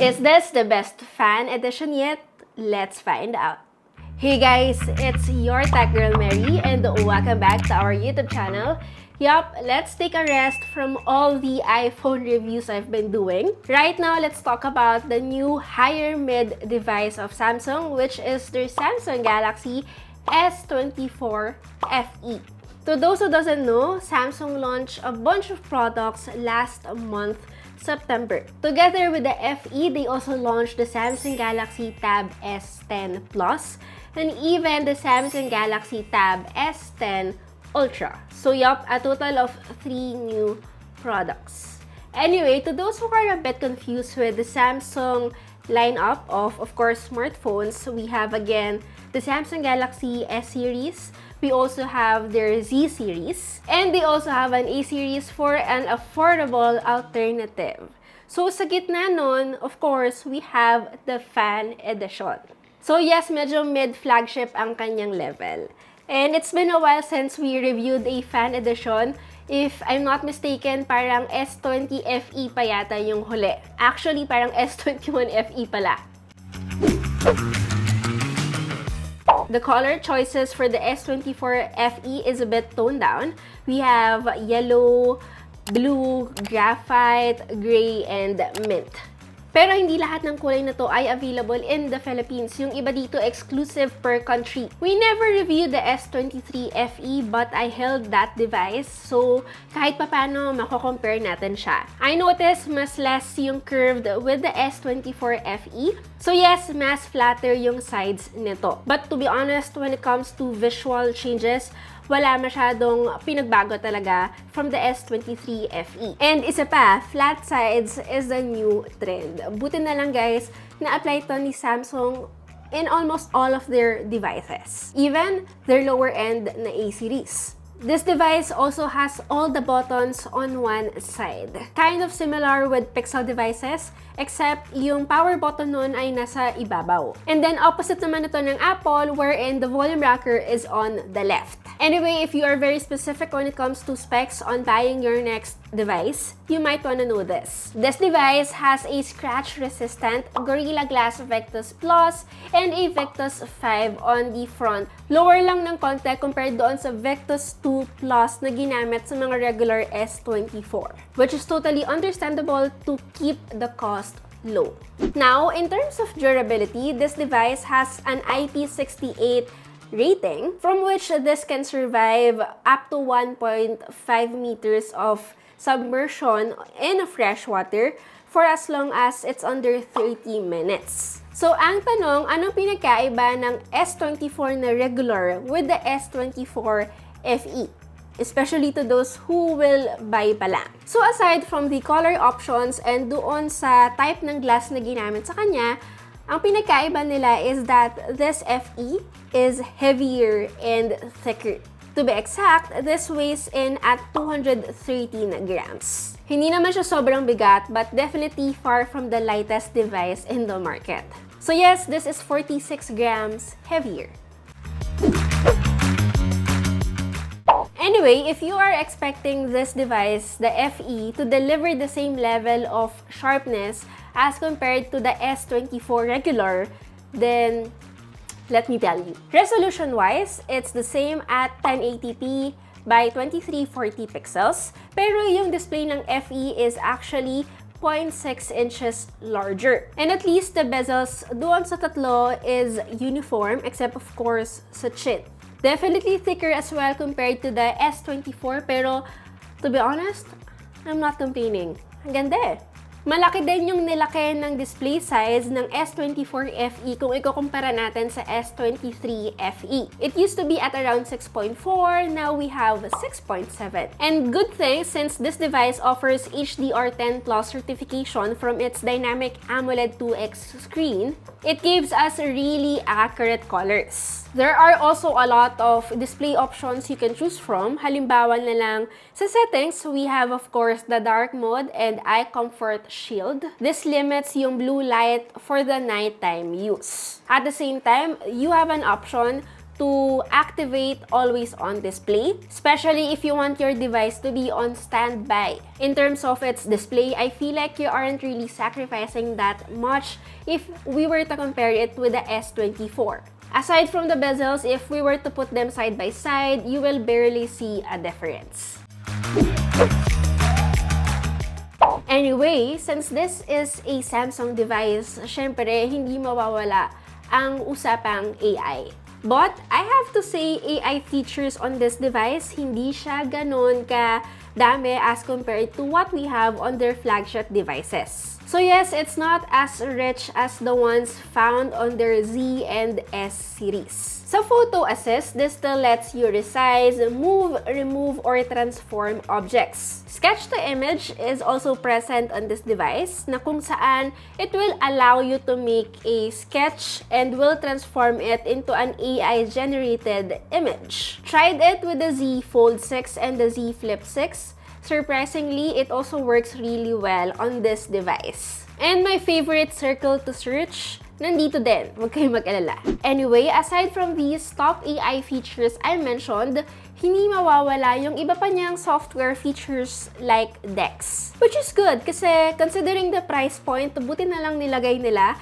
Is this the best fan edition yet? Let's find out. Hey guys, it's your tech girl Mary and welcome back to our YouTube channel. Yup, let's take a rest from all the iPhone reviews I've been doing. Right now, let's talk about the new higher mid device of Samsung, which is their Samsung Galaxy S24 FE. To those who doesn't know, Samsung launched a bunch of products last month, September. Together with the FE, they also launched the Samsung Galaxy Tab S10 Plus and even the Samsung Galaxy Tab S10 Ultra. So yup, a total of 3 new products. Anyway, to those who are a bit confused with the Samsung lineup of course, smartphones, we have again the Samsung Galaxy S series. We also have their Z series. And they also have an A series for an affordable alternative. So sa gitna nun, of course, we have the Fan Edition. So yes, medyo mid-flagship ang kanyang level. And it's been a while since we reviewed a Fan Edition. If I'm not mistaken, parang S20 FE pa yata yung huli. Actually, parang S21 FE pala. The color choices for the S24 FE is a bit toned down. We have yellow, blue, graphite, gray, and mint. Pero hindi lahat ng kulay na to ay available in the Philippines. Yung iba dito exclusive per country. We never reviewed the S23 FE but I held that device. So kahit papano mako-compare natin siya. I noticed mas less yung curved with the S24 FE. So yes, mas flatter yung sides nito. But to be honest, when it comes to visual changes, wala masyadong pinagbago talaga from the S23 FE. And isa pa, flat sides is the new trend. Buti na lang guys, na-apply to ni Samsung in almost all of their devices. Even their lower end na A series. This device also has all the buttons on one side. Kind of similar with Pixel devices, except yung power button nun ay nasa ibabaw. And then opposite naman ito ng Apple, wherein the volume rocker is on the left. Anyway, if you are very specific when it comes to specs on buying your next device, you might want to know this. This device has a scratch-resistant Gorilla Glass Victus Plus and a Victus 5 on the front. Lower lang ng konti compared doon sa Victus 2 Plus na ginamit sa mga regular S24, which is totally understandable to keep the cost low. Now, in terms of durability, this device has an IP68 rating, from which this can survive up to 1.5 meters of submersion in fresh water for as long as it's under 30 minutes. So, ang tanong, anong pinagkaiba ng S24 na regular with the S24 FE? Especially to those who will buy pa lang. So, aside from the color options and doon sa type ng glass na ginamit sa kanya, ang pinagkaiba nila is that this FE is heavier and thicker. To be exact, this weighs in at 213 grams. Hindi naman siya sobrang bigat, but definitely far from the lightest device in the market. So yes, this is 46 grams heavier. Anyway, if you are expecting this device, the FE, to deliver the same level of sharpness as compared to the S24 regular, then let me tell you. Resolution-wise, it's the same at 1080p by 2340 pixels, pero yung display ng FE is actually 0.6 inches larger. And at least the bezels doon sa tatlo is uniform, except of course sa chin. Definitely thicker as well compared to the S24, pero to be honest, I'm not complaining. Ang ganda eh. Malaki din yung nilaki ng display size ng S24 FE kung ikukumpara natin sa S23 FE. It used to be at around 6.4, now we have 6.7. And good thing, since this device offers HDR10 Plus certification from its dynamic AMOLED 2X screen, it gives us really accurate colors. There are also a lot of display options you can choose from. Halimbawa na lang, sa settings, we have of course the dark mode and eye comfort shield. This limits yung blue light for the nighttime use. At the same time, you have an option to activate always on display, especially if you want your device to be on standby. In terms of its display, I feel like you aren't really sacrificing that much if we were to compare it with the S24. Aside from the bezels, if we were to put them side by side, you will barely see a difference. Anyway, since this is a Samsung device, syempre hindi mawawala ang usapang AI. But I have to say, AI features on this device, hindi siya ganon ka-dami as compared to what we have on their flagship devices. So yes, it's not as rich as the ones found on their Z and S series. Sa photo assist, this still lets you resize, move, remove, or transform objects. Sketch to image is also present on this device na kung saan it will allow you to make a sketch and will transform it into an AI-generated image. Tried it with the Z Fold 6 and the Z Flip 6. Surprisingly, it also works really well on this device. And my favorite circle to search, nandito din. Huwag kayong mag-alala. Anyway, aside from these top AI features I mentioned, hindi mawawala yung iba pa niyang software features like DeX. Which is good kasi considering the price point, buti na lang nilagay nila.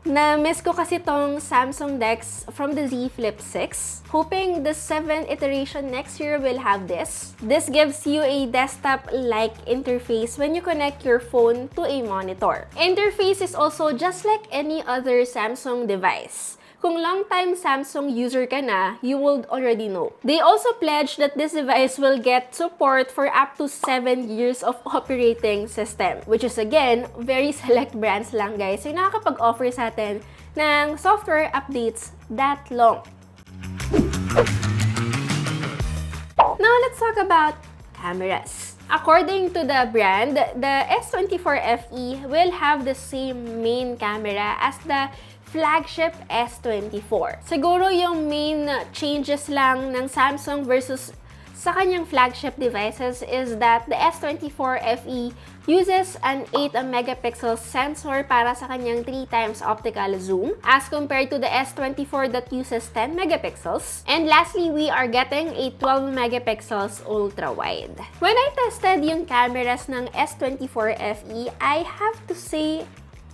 Na-miss ko kasi tong Samsung DeX from the Z Flip 6. Hoping the 7th iteration next year will have this. This gives you a desktop-like interface when you connect your phone to a monitor. Interface is also just like any other Samsung device. Kung long-time Samsung user ka na, you would already know. They also pledge that this device will get support for up to 7 years of operating system. Which is again, very select brands lang guys yung nakakapag-offer sa atin ng software updates that long. Now let's talk about cameras. According to the brand, the S24 FE will have the same main camera as the Flagship S24. Siguro yung main changes lang ng Samsung versus sa kanyang flagship devices is that the S24 FE uses an 8 megapixel sensor para sa kanyang 3 times optical zoom as compared to the S24 that uses 10 megapixels. And lastly, we are getting a 12 megapixels ultra-wide. When I tested yung cameras ng S24 FE, I have to say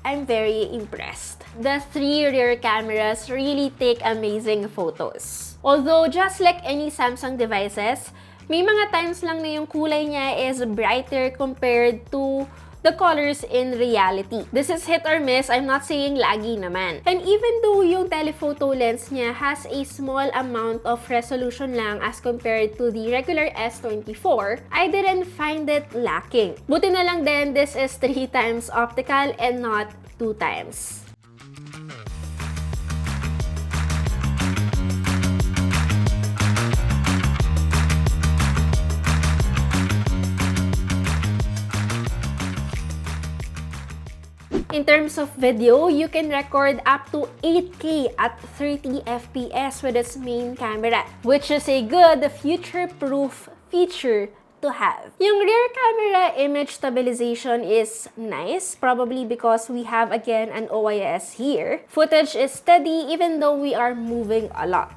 I'm very impressed. The 3 rear cameras really take amazing photos. Although, just like any Samsung devices, may mga times lang na yung kulay niya is brighter compared to the colors in reality. This is hit or miss, I'm not saying lagi naman. And even though yung telephoto lens niya has a small amount of resolution lang as compared to the regular S24, I didn't find it lacking. Buti na lang din, this is 3 times optical and not 2 times. In terms of video, you can record up to 8K at 30 FPS with its main camera, which is a good future-proof feature to have. Yung rear camera image stabilization is nice, probably because we have again an OIS here. Footage is steady even though we are moving a lot.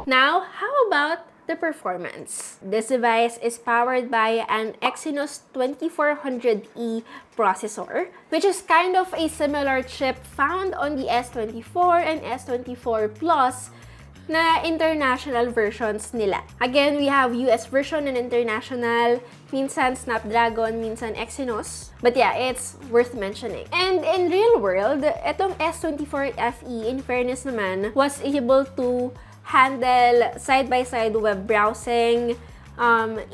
Now, how about the performance? This device is powered by an Exynos 2400E processor, which is kind of a similar chip found on the S24 and S24 Plus na international versions nila. Again, we have US version and international, minsan Snapdragon, minsan Exynos. But yeah, it's worth mentioning. And in real world, itong S24 FE, in fairness naman, was able to handle side-by-side web browsing,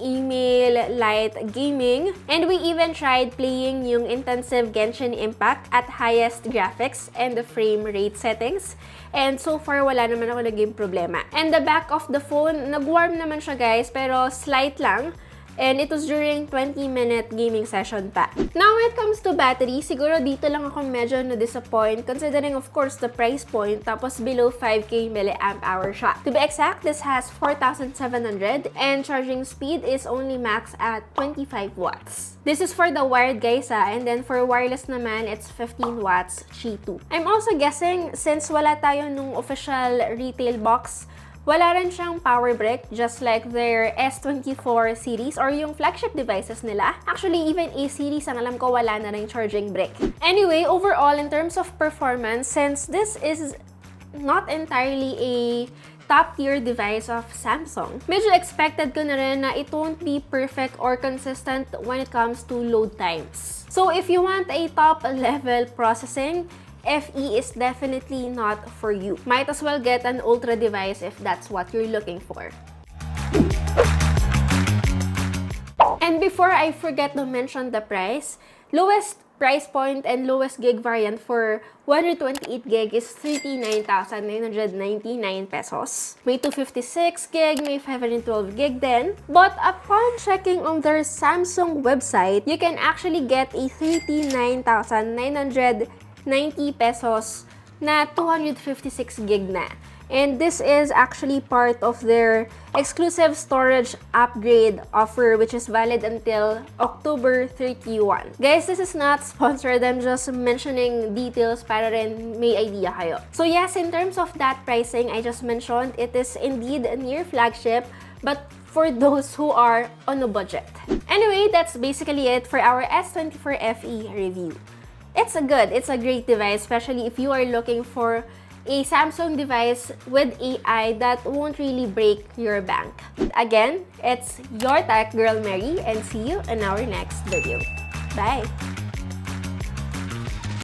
email, light gaming, and we even tried playing yung intensive Genshin Impact at highest graphics and the frame rate settings. And so far, wala naman ako naging problema. And the back of the phone, nag-warm naman siya guys, pero slight lang. And it was during 20-minute gaming session pa. Now, when it comes to battery, siguro dito lang ako medyo na-disappoint considering of course the price point, tapos below 5K milliamp hour siya. To be exact, this has 4,700 and charging speed is only max at 25 watts. This is for the wired guys and then for wireless naman, it's 15 watts Qi2. I'm also guessing since wala tayo nung official retail box, wala rin siyang power brick just like their S24 series or yung flagship devices nila. Actually, even A series, ang alam ko wala na rin charging brick. Anyway, overall, in terms of performance, since this is not entirely a top-tier device of Samsung, medyo expected ko na rin na it won't be perfect or consistent when it comes to load times. So if you want a top-level processing, FE is definitely not for you. Might as well get an Ultra device if that's what you're looking for. And before I forget to mention the price, lowest price point and lowest gig variant for 128 gig is 39,999 pesos. May 256 gig, may 512 gig din. But upon checking on their Samsung website, you can actually get a 39,990 pesos na 256 gig na. And this is actually part of their exclusive storage upgrade offer which is valid until October 31. Guys, this is not sponsored. I'm just mentioning details para rin may idea kayo. So yes, in terms of that pricing I just mentioned, it is indeed near flagship, but for those who are on a budget. Anyway, that's basically it for our S24 FE review. It's a great device, especially if you are looking for a Samsung device with AI that won't really break your bank. Again, it's your tech girl Mary, and see you in our next video. Bye!